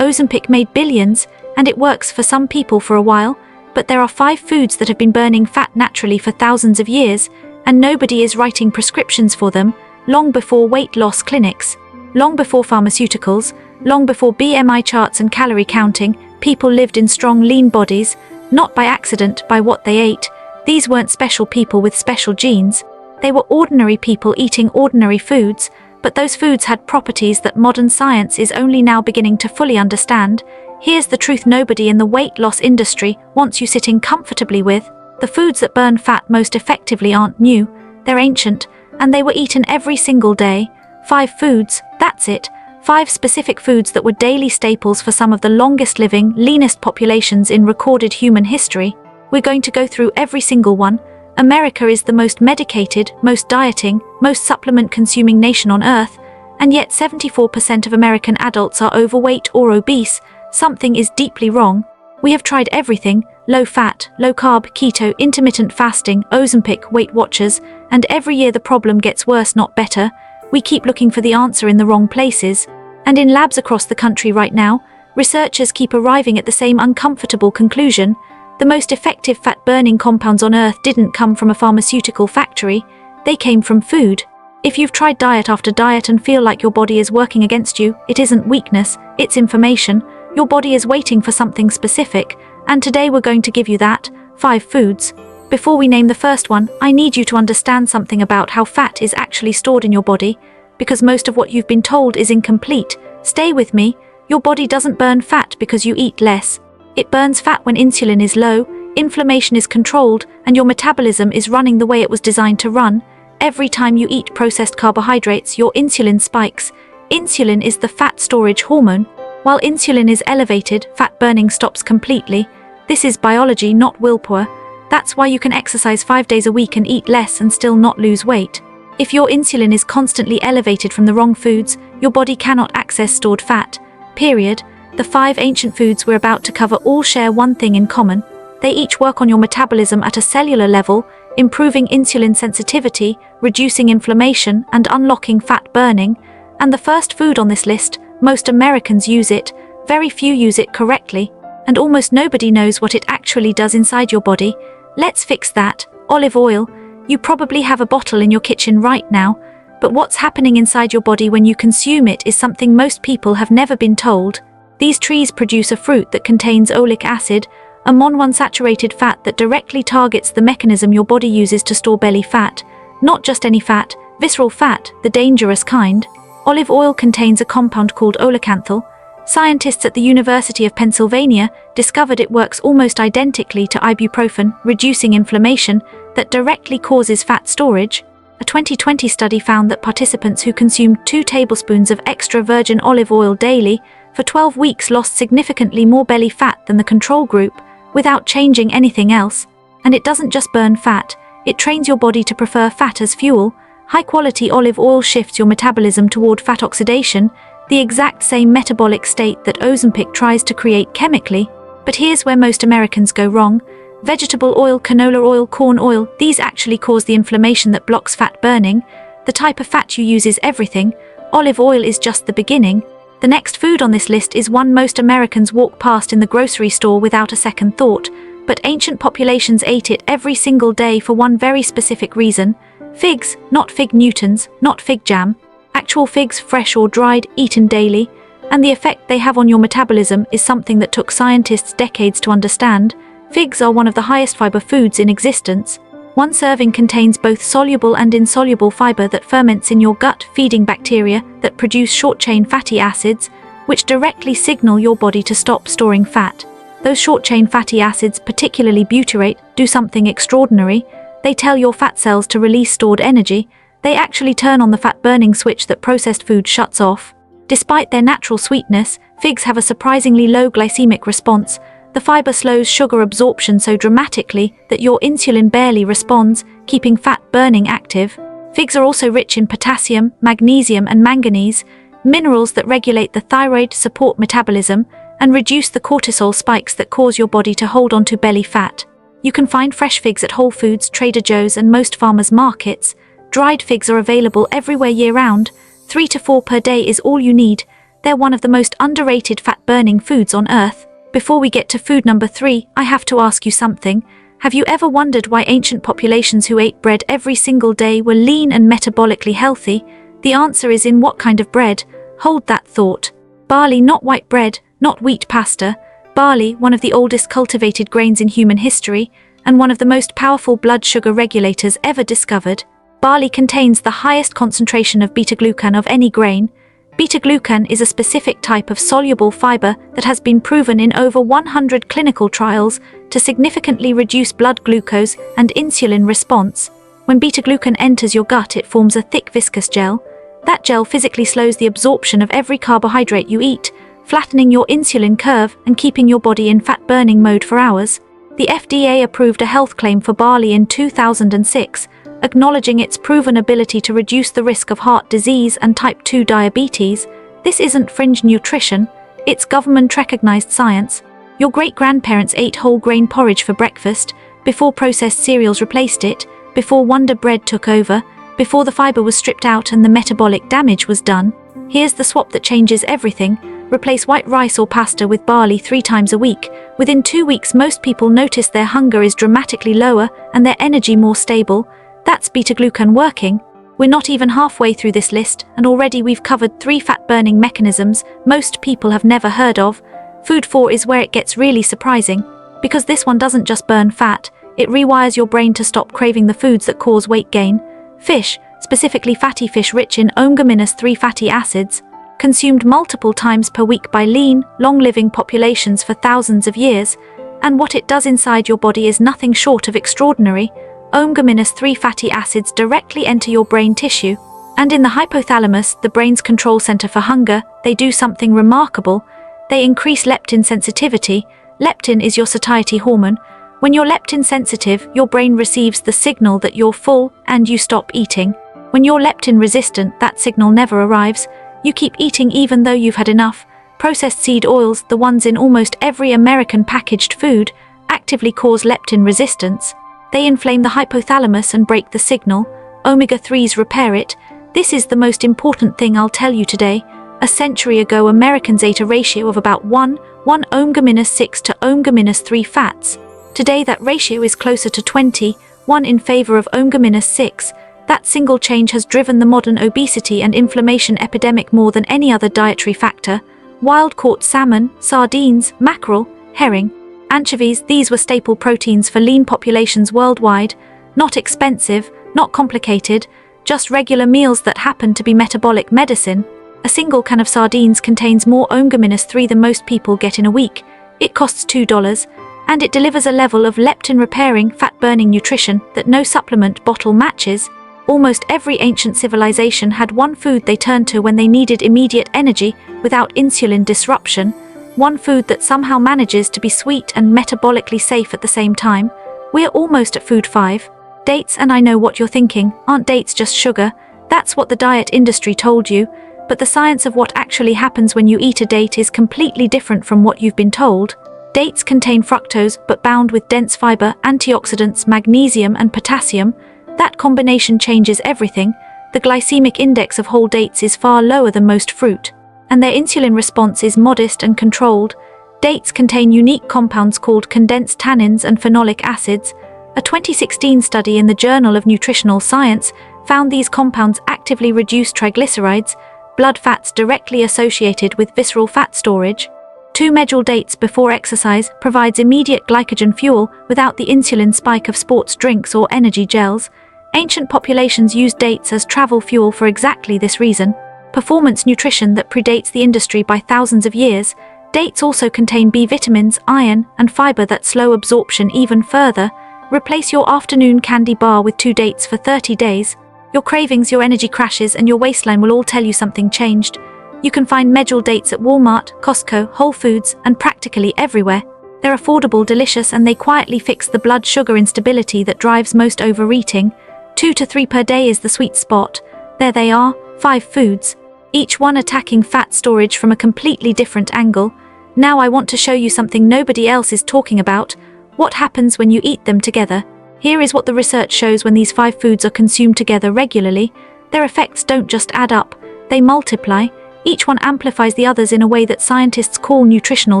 Ozempic made billions, and it works for some people for a while, but there are 5 foods that have been burning fat naturally for thousands of years, and nobody is writing prescriptions for them, long before weight loss clinics, long before pharmaceuticals, long before BMI charts and calorie counting. People lived in strong, lean bodies, not by accident, by what they ate. These weren't special people with special genes. They were ordinary people eating ordinary foods, but those foods had properties that modern science is only now beginning to fully understand. Here's the truth nobody in the weight loss industry wants you sitting comfortably with. The foods that burn fat most effectively aren't new, they're ancient, and they were eaten every single day. 5 foods, that's it. 5 specific foods that were daily staples for some of the longest living, leanest populations in recorded human history. We're going to go through every single one. America is the most medicated, most dieting, most supplement-consuming nation on Earth, and yet 74% of American adults are overweight or obese. Something is deeply wrong. We have tried everything: low-fat, low-carb, keto, intermittent fasting, Ozempic, Weight Watchers, and every year the problem gets worse, not better. We keep looking for the answer in the wrong places. And in labs across the country right now, researchers keep arriving at the same uncomfortable conclusion. The most effective fat-burning compounds on Earth didn't come from a pharmaceutical factory, they came from food. If you've tried diet after diet and feel like your body is working against you, it isn't weakness, it's information. Your body is waiting for something specific, and today we're going to give you that. 5 foods. Before we name the first one, I need you to understand something about how fat is actually stored in your body, because most of what you've been told is incomplete. Stay with me. Your body doesn't burn fat because you eat less. It burns fat when insulin is low, inflammation is controlled, and your metabolism is running the way it was designed to run. Every time you eat processed carbohydrates, your insulin spikes. Insulin is the fat storage hormone. While insulin is elevated, fat burning stops completely. This is biology, not willpower. That's why you can exercise 5 days a week and eat less and still not lose weight. If your insulin is constantly elevated from the wrong foods, your body cannot access stored fat. Period. The 5 ancient foods we're about to cover all share one thing in common. They each work on your metabolism at a cellular level, improving insulin sensitivity, reducing inflammation, and unlocking fat burning. And the first food on this list, most Americans use it, very few use it correctly, and almost nobody knows what it actually does inside your body. Let's fix that. Olive oil. You probably have a bottle in your kitchen right now, but what's happening inside your body when you consume it is something most people have never been told. These trees produce a fruit that contains oleic acid, a monounsaturated fat that directly targets the mechanism your body uses to store belly fat. Not just any fat, visceral fat, the dangerous kind. Olive oil contains a compound called olecanthal. Scientists at the University of Pennsylvania discovered it works almost identically to ibuprofen, reducing inflammation, that directly causes fat storage. A 2020 study found that participants who consumed 2 tablespoons of extra virgin olive oil daily for 12 weeks lost significantly more belly fat than the control group, without changing anything else. And it doesn't just burn fat, it trains your body to prefer fat as fuel. High-quality olive oil shifts your metabolism toward fat oxidation, the exact same metabolic state that Ozempic tries to create chemically. But here's where most Americans go wrong. Vegetable oil, canola oil, corn oil, these actually cause the inflammation that blocks fat burning. The type of fat you use is everything. Olive oil is just the beginning. The next food on this list is one most Americans walk past in the grocery store without a second thought, but ancient populations ate it every single day for one very specific reason. Figs, not fig Newtons, not fig jam. Actual figs, fresh or dried, eaten daily. And the effect they have on your metabolism is something that took scientists decades to understand. Figs are one of the highest fiber foods in existence. One serving contains both soluble and insoluble fiber that ferments in your gut, feeding bacteria that produce short-chain fatty acids, which directly signal your body to stop storing fat. Those short-chain fatty acids, particularly butyrate, do something extraordinary. They tell your fat cells to release stored energy. They actually turn on the fat-burning switch that processed food shuts off. Despite their natural sweetness, figs have a surprisingly low glycemic response. The fiber slows sugar absorption so dramatically that your insulin barely responds, keeping fat burning active. Figs are also rich in potassium, magnesium, and manganese, minerals that regulate the thyroid, support metabolism, and reduce the cortisol spikes that cause your body to hold onto belly fat. You can find fresh figs at Whole Foods, Trader Joe's, and most farmers' markets. Dried figs are available everywhere year-round. 3 to 4 per day is all you need. They're one of the most underrated fat-burning foods on Earth. Before we get to food number 3, I have to ask you something. Have you ever wondered why ancient populations who ate bread every single day were lean and metabolically healthy? The answer is in what kind of bread. Hold that thought. Barley, not white bread, not wheat pasta. Barley, one of the oldest cultivated grains in human history, and one of the most powerful blood sugar regulators ever discovered. Barley contains the highest concentration of beta-glucan of any grain. Beta-glucan is a specific type of soluble fiber that has been proven in over 100 clinical trials to significantly reduce blood glucose and insulin response. When beta-glucan enters your gut, it forms a thick viscous gel. That gel physically slows the absorption of every carbohydrate you eat, flattening your insulin curve and keeping your body in fat-burning mode for hours. The FDA approved a health claim for barley in 2006, acknowledging its proven ability to reduce the risk of heart disease and type 2 diabetes. This isn't fringe nutrition, it's government-recognized science. Your great-grandparents ate whole grain porridge for breakfast, before processed cereals replaced it, before Wonder Bread took over, before the fiber was stripped out and the metabolic damage was done. Here's the swap that changes everything. Replace white rice or pasta with barley 3 times a week. Within 2 weeks, most people notice their hunger is dramatically lower and their energy more stable. That's beta-glucan working. We're not even halfway through this list, and already we've covered 3 fat-burning mechanisms most people have never heard of. Food 4 is where it gets really surprising, because this one doesn't just burn fat, it rewires your brain to stop craving the foods that cause weight gain. Fish, specifically fatty fish rich in omega-3 fatty acids, consumed multiple times per week by lean, long-living populations for thousands of years, and what it does inside your body is nothing short of extraordinary. Omega-3 fatty acids directly enter your brain tissue, and in the hypothalamus, the brain's control center for hunger, they do something remarkable. They increase leptin sensitivity. Leptin is your satiety hormone. When you're leptin sensitive, your brain receives the signal that you're full and you stop eating. When you're leptin resistant, that signal never arrives. You keep eating even though you've had enough. Processed seed oils, the ones in almost every American packaged food, actively cause leptin resistance. They inflame the hypothalamus and break the signal. Omega-3s repair it. This is the most important thing I'll tell you today. A century ago, Americans ate a ratio of about 1 omega-6 to omega-3 fats. Today that ratio is closer to 20, 1 in favor of omega-6. That single change has driven the modern obesity and inflammation epidemic more than any other dietary factor. Wild-caught salmon, sardines, mackerel, herring, anchovies, these were staple proteins for lean populations worldwide. Not expensive, not complicated, just regular meals that happen to be metabolic medicine. A single can of sardines contains more omega-3 than most people get in a week. It costs $2, and it delivers a level of leptin-repairing, fat-burning nutrition that no supplement bottle matches. Almost every ancient civilization had one food they turned to when they needed immediate energy without insulin disruption. One food that somehow manages to be sweet and metabolically safe at the same time. We're almost at food 5. Dates, and I know what you're thinking, aren't dates just sugar? That's what the diet industry told you, but the science of what actually happens when you eat a date is completely different from what you've been told. Dates contain fructose, but bound with dense fiber, antioxidants, magnesium and potassium. That combination changes everything. The glycemic index of whole dates is far lower than most fruit, and their insulin response is modest and controlled. Dates contain unique compounds called condensed tannins and phenolic acids. A 2016 study in the Journal of Nutritional Science found these compounds actively reduce triglycerides, blood fats directly associated with visceral fat storage. 2 medjool dates before exercise provides immediate glycogen fuel without the insulin spike of sports drinks or energy gels. Ancient populations used dates as travel fuel for exactly this reason. Performance nutrition that predates the industry by thousands of years. Dates also contain B vitamins, iron, and fiber that slow absorption even further. Replace your afternoon candy bar with 2 dates for 30 days. Your cravings, your energy crashes, and your waistline will all tell you something changed. You can find medjool dates at Walmart, Costco, Whole Foods, and practically everywhere. They're affordable, delicious, and they quietly fix the blood sugar instability that drives most overeating. 2 to 3 per day is the sweet spot. There they are, 5 foods, each one attacking fat storage from a completely different angle. Now I want to show you something nobody else is talking about. What happens when you eat them together? Here is what the research shows when these 5 foods are consumed together regularly. Their effects don't just add up, they multiply. Each one amplifies the others in a way that scientists call nutritional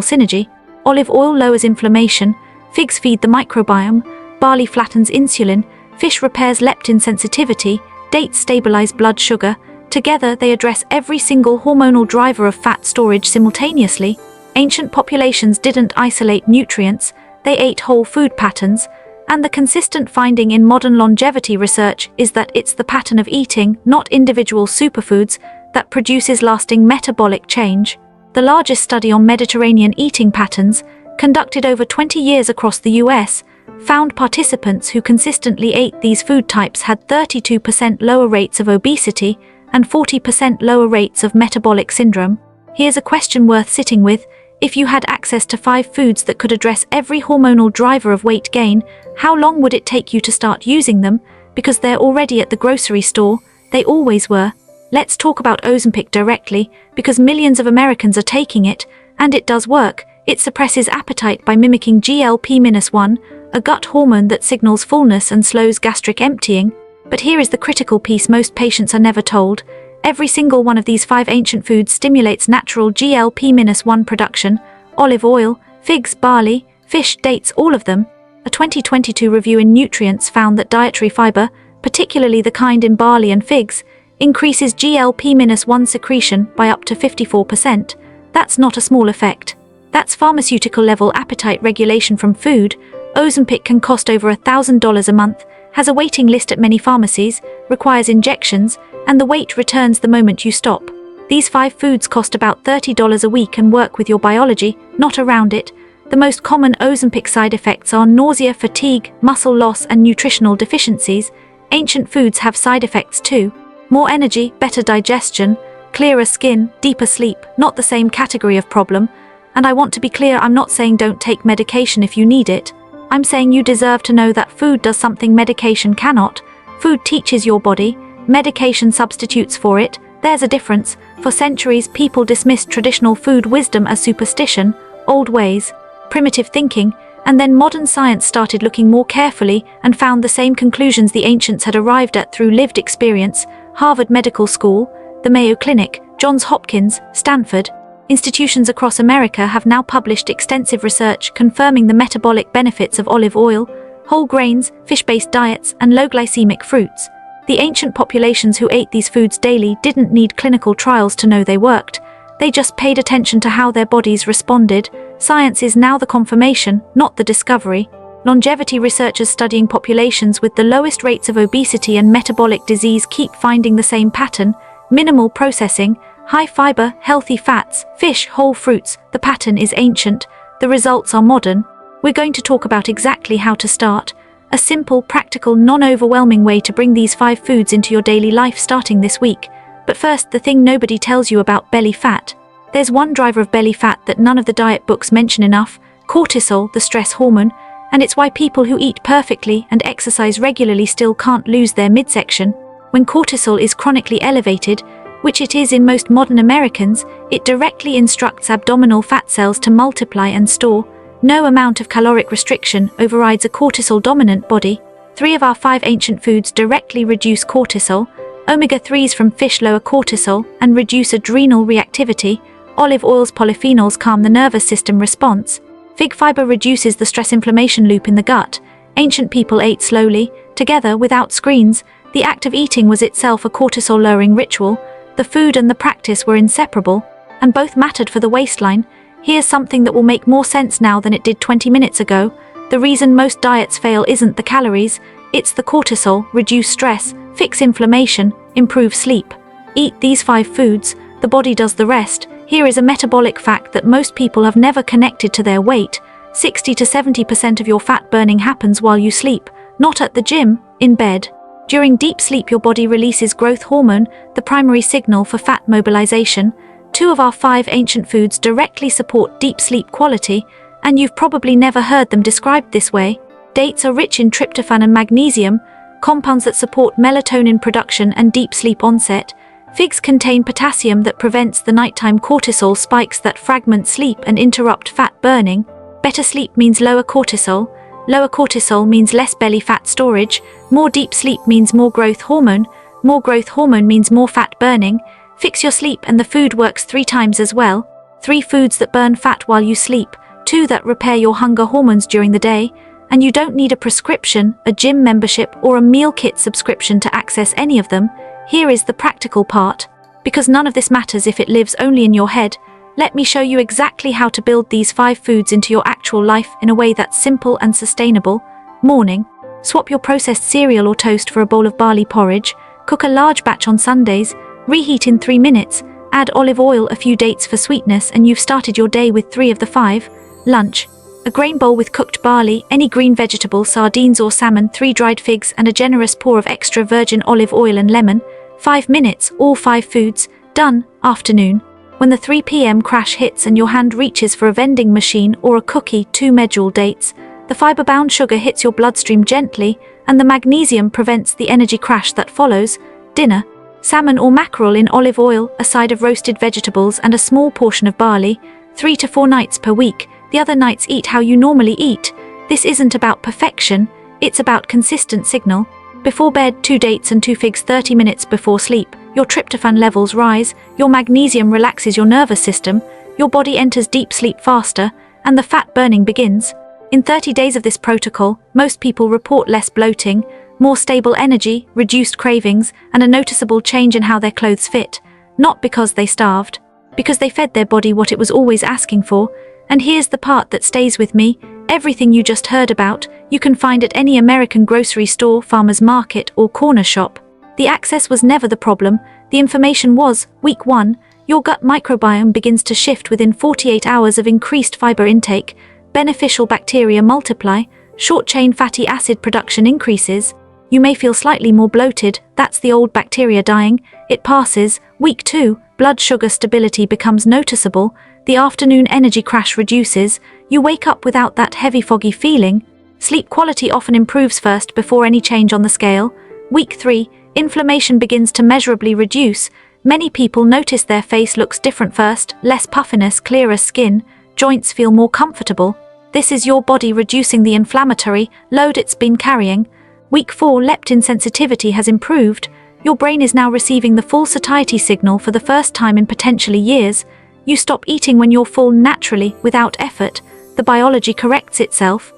synergy. Olive oil lowers inflammation, figs feed the microbiome, barley flattens insulin, fish repairs leptin sensitivity, dates stabilize blood sugar. Together, they address every single hormonal driver of fat storage simultaneously. Ancient populations didn't isolate nutrients, they ate whole food patterns, and the consistent finding in modern longevity research is that it's the pattern of eating, not individual superfoods, that produces lasting metabolic change. The largest study on Mediterranean eating patterns, conducted over 20 years across the US, found participants who consistently ate these food types had 32% lower rates of obesity and 40% lower rates of metabolic syndrome. Here's a question worth sitting with. If you had access to 5 foods that could address every hormonal driver of weight gain, how long would it take you to start using them? Because they're already at the grocery store, they always were. Let's talk about Ozempic directly, because millions of Americans are taking it, and it does work. It suppresses appetite by mimicking GLP-1, a gut hormone that signals fullness and slows gastric emptying. But here is the critical piece most patients are never told. Every single one of these 5 ancient foods stimulates natural GLP-1 production: olive oil, figs, barley, fish, dates, all of them. A 2022 review in Nutrients found that dietary fiber, particularly the kind in barley and figs, increases GLP-1 secretion by up to 54%. That's not a small effect. That's pharmaceutical-level appetite regulation from food. Ozempic can cost over $1,000 a month, has a waiting list at many pharmacies, requires injections, and the weight returns the moment you stop. These 5 foods cost about $30 a week and work with your biology, not around it. The most common Ozempic side effects are nausea, fatigue, muscle loss, and nutritional deficiencies. Ancient foods have side effects too. More energy, better digestion, clearer skin, deeper sleep, not the same category of problem. And I want to be clear, I'm not saying don't take medication if you need it. I'm saying you deserve to know that food does something medication cannot. Food teaches your body, medication substitutes for it. There's a difference. For centuries, people dismissed traditional food wisdom as superstition, old ways, primitive thinking, and then modern science started looking more carefully and found the same conclusions the ancients had arrived at through lived experience. Harvard Medical School, the Mayo Clinic, Johns Hopkins, Stanford. Institutions across America have now published extensive research confirming the metabolic benefits of olive oil, whole grains, fish-based diets, and low-glycemic fruits. The ancient populations who ate these foods daily didn't need clinical trials to know they worked. They just paid attention to how their bodies responded. Science is now the confirmation, not the discovery. Longevity researchers studying populations with the lowest rates of obesity and metabolic disease keep finding the same pattern: minimal processing, high fiber, healthy fats, fish, whole fruits. The pattern is ancient, the results are modern. We're going to talk about exactly how to start. A simple, practical, non-overwhelming way to bring these 5 foods into your daily life starting this week. But first, the thing nobody tells you about belly fat. There's one driver of belly fat that none of the diet books mention enough: cortisol, the stress hormone. And it's why people who eat perfectly and exercise regularly still can't lose their midsection. When cortisol is chronically elevated, which it is in most modern Americans, it directly instructs abdominal fat cells to multiply and store. No amount of caloric restriction overrides a cortisol-dominant body. 3 of our 5 ancient foods directly reduce cortisol. Omega-3s from fish lower cortisol and reduce adrenal reactivity. Olive oil's polyphenols calm the nervous system response. Fig fiber reduces the stress-inflammation loop in the gut. Ancient people ate slowly, together, without screens. The act of eating was itself a cortisol-lowering ritual. The food and the practice were inseparable, and both mattered for the waistline. Here's something that will make more sense now than it did 20 minutes ago. The reason most diets fail isn't the calories, it's the cortisol. Reduce stress, fix inflammation, improve sleep. Eat these 5 foods, the body does the rest. Here is a metabolic fact that most people have never connected to their weight. 60 to 70% of your fat burning happens while you sleep, not at the gym, in bed. During deep sleep, your body releases growth hormone, the primary signal for fat mobilization. 2 of our 5 ancient foods directly support deep sleep quality, and you've probably never heard them described this way. Dates are rich in tryptophan and magnesium, compounds that support melatonin production and deep sleep onset. Figs contain potassium that prevents the nighttime cortisol spikes that fragment sleep and interrupt fat burning. Better sleep means lower cortisol. Lower cortisol means less belly fat storage. More deep sleep means more growth hormone. More growth hormone means more fat burning. Fix your sleep and the food works 3 times as well. 3 foods that burn fat while you sleep, 2 that repair your hunger hormones during the day, and you don't need a prescription, a gym membership, or a meal kit subscription to access any of them. Here is the practical part. Because none of this matters if it lives only in your head, let me show you exactly how to build these 5 foods into your actual life in a way that's simple and sustainable. Morning. Swap your processed cereal or toast for a bowl of barley porridge. Cook a large batch on Sundays. Reheat in 3 minutes. Add olive oil, a few dates for sweetness, and you've started your day with 3 of the 5. Lunch. A grain bowl with cooked barley, any green vegetable, sardines or salmon, 3 dried figs, and a generous pour of extra virgin olive oil and lemon. 5 minutes, all 5 foods. Done. Afternoon. When the 3 p.m. crash hits and your hand reaches for a vending machine or a cookie, 2 medjool dates, the fiber-bound sugar hits your bloodstream gently, and the magnesium prevents the energy crash that follows. Dinner. Salmon or mackerel in olive oil, a side of roasted vegetables, and a small portion of barley. 3 to 4 nights per week. The other nights eat how you normally eat. This isn't about perfection, it's about consistent signal. Before bed, 2 dates and 2 figs 30 minutes before sleep. Your tryptophan levels rise, your magnesium relaxes your nervous system, your body enters deep sleep faster, and the fat burning begins. In 30 days of this protocol, most people report less bloating, more stable energy, reduced cravings, and a noticeable change in how their clothes fit. Not because they starved, because they fed their body what it was always asking for. And here's the part that stays with me. Everything you just heard about, you can find at any American grocery store, farmer's market, or corner shop. The access was never the problem, the information was. Week 1, your gut microbiome begins to shift within 48 hours of increased fiber intake, beneficial bacteria multiply, short-chain fatty acid production increases. You may feel slightly more bloated, that's the old bacteria dying, it passes. Week 2, blood sugar stability becomes noticeable, the afternoon energy crash reduces, you wake up without that heavy foggy feeling. Sleep quality often improves first before any change on the scale. Week 3, inflammation begins to measurably reduce. Many people notice their face looks different first, less puffiness, clearer skin, joints feel more comfortable. This is your body reducing the inflammatory load it's been carrying. Week 4, leptin sensitivity has improved. Your brain is now receiving the full satiety signal for the first time in potentially years. You stop eating when you're full naturally, without effort. The biology corrects itself.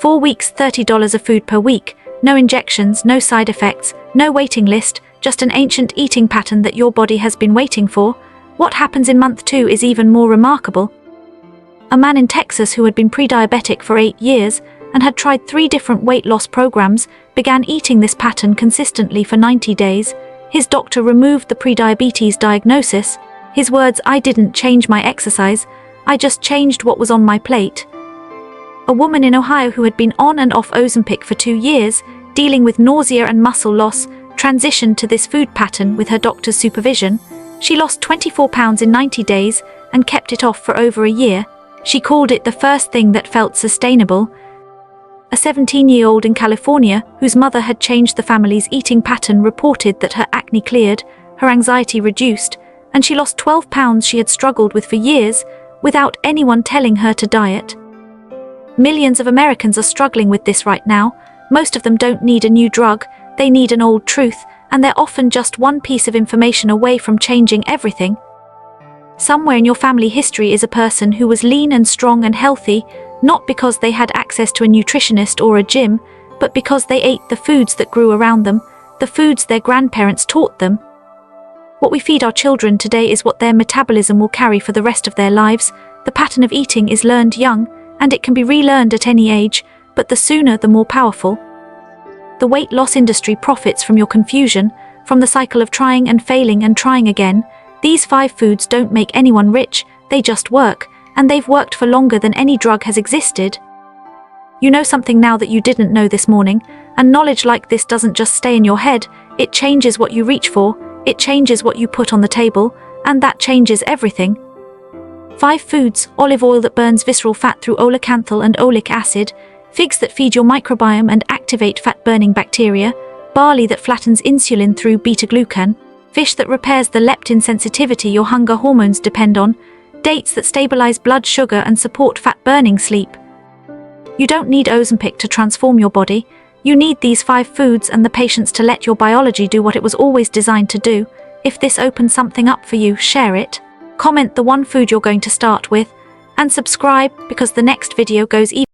4 weeks, $30 of food per week. No injections, no side effects, no waiting list, just an ancient eating pattern that your body has been waiting for. What happens in month 2 is even more remarkable. A man in Texas who had been pre-diabetic for 8 years and had tried 3 different weight loss programs, began eating this pattern consistently for 90 days. His doctor removed the pre-diabetes diagnosis. His words, "I didn't change my exercise, I just changed what was on my plate." A woman in Ohio who had been on and off Ozempic for 2 years, dealing with nausea and muscle loss, transitioned to this food pattern with her doctor's supervision. She lost 24 pounds in 90 days and kept it off for over a year. She called it the first thing that felt sustainable. A 17-year-old in California, whose mother had changed the family's eating pattern, reported that her acne cleared, her anxiety reduced, and she lost 12 pounds she had struggled with for years, without anyone telling her to diet. Millions of Americans are struggling with this right now. Most of them don't need a new drug, they need an old truth, and they're often just one piece of information away from changing everything. Somewhere in your family history is a person who was lean and strong and healthy, not because they had access to a nutritionist or a gym, but because they ate the foods that grew around them, the foods their grandparents taught them. What we feed our children today is what their metabolism will carry for the rest of their lives. The pattern of eating is learned young, and it can be relearned at any age, but the sooner the more powerful. The weight loss industry profits from your confusion, from the cycle of trying and failing and trying again. These 5 foods don't make anyone rich, they just work, and they've worked for longer than any drug has existed. You know something now that you didn't know this morning, and knowledge like this doesn't just stay in your head, it changes what you reach for, it changes what you put on the table, and that changes everything. 5 foods: olive oil that burns visceral fat through oleocanthal and oleic acid, figs that feed your microbiome and activate fat-burning bacteria, barley that flattens insulin through beta-glucan, fish that repairs the leptin sensitivity your hunger hormones depend on, dates that stabilize blood sugar and support fat-burning sleep. You don't need Ozempic to transform your body. You need these 5 foods and the patience to let your biology do what it was always designed to do. If this opens something up for you, share it. Comment the one food you're going to start with, and subscribe because the next video goes even